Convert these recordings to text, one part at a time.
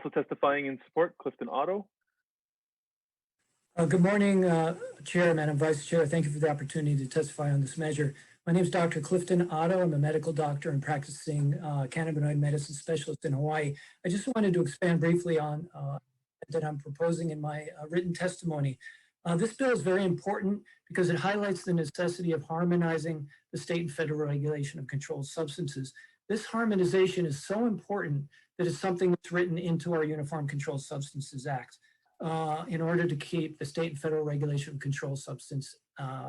Also testifying in support, Clifton Otto. Good morning, Chair, Madam Vice Chair. Thank you for the opportunity to testify on this measure. My name is Dr. Clifton Otto. I'm a medical doctor and practicing cannabinoid medicine specialist in Hawaii. I just wanted to expand briefly on that I'm proposing in my written testimony. This bill is very important because it highlights the necessity of harmonizing the state and federal regulation of controlled substances. This harmonization is so important that it's something that's written into our Uniform Controlled Substances Act in order to keep the state and federal regulation of controlled substance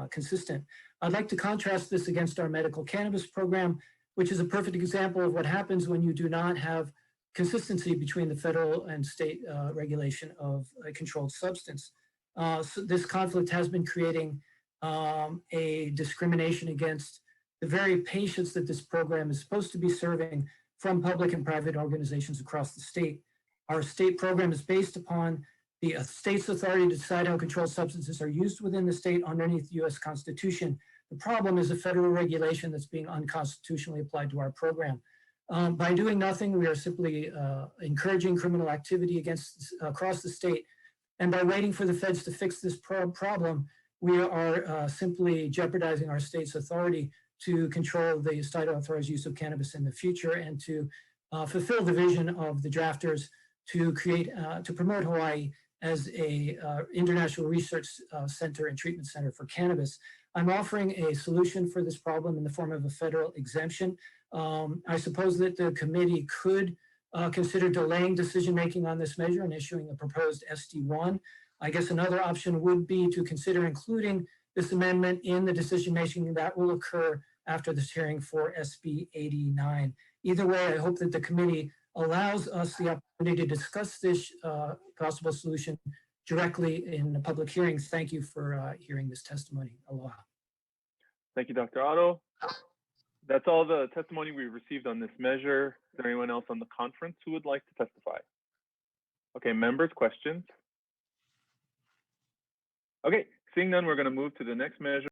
consistent. I'd like to contrast this against our medical cannabis program, which is a perfect example of what happens when you do not have consistency between the federal and state regulation of a controlled substance. So this conflict has been creating a discrimination against the very patients that this program is supposed to be serving from public and private organizations across the state. Our state program is based upon the state's authority to decide how controlled substances are used within the state underneath the U.S. Constitution. The problem is a federal regulation that's being unconstitutionally applied to our program. By doing nothing, we are simply encouraging criminal activity across the state. And by waiting for the feds to fix this problem, we are simply jeopardizing our state's authority to control the state authorities' use of cannabis in the future and to fulfill the vision of the drafters to promote Hawaii as a international research center and treatment center for cannabis. I'm offering a solution for this problem in the form of a federal exemption. I suppose that the committee could consider delaying decision-making on this measure and issuing a proposed SD1. I guess another option would be to consider including this amendment in the decision-making that will occur after this hearing for SB89. Either way, I hope that the committee allows us the opportunity to discuss this possible solution directly in the public hearings. Thank you for hearing this testimony. Aloha. Thank you, Dr. Otto. That's all the testimony we received on this measure. Is there anyone else on the conference who would like to testify? Okay, members, questions? Okay, seeing none, we're going to move to the next measure.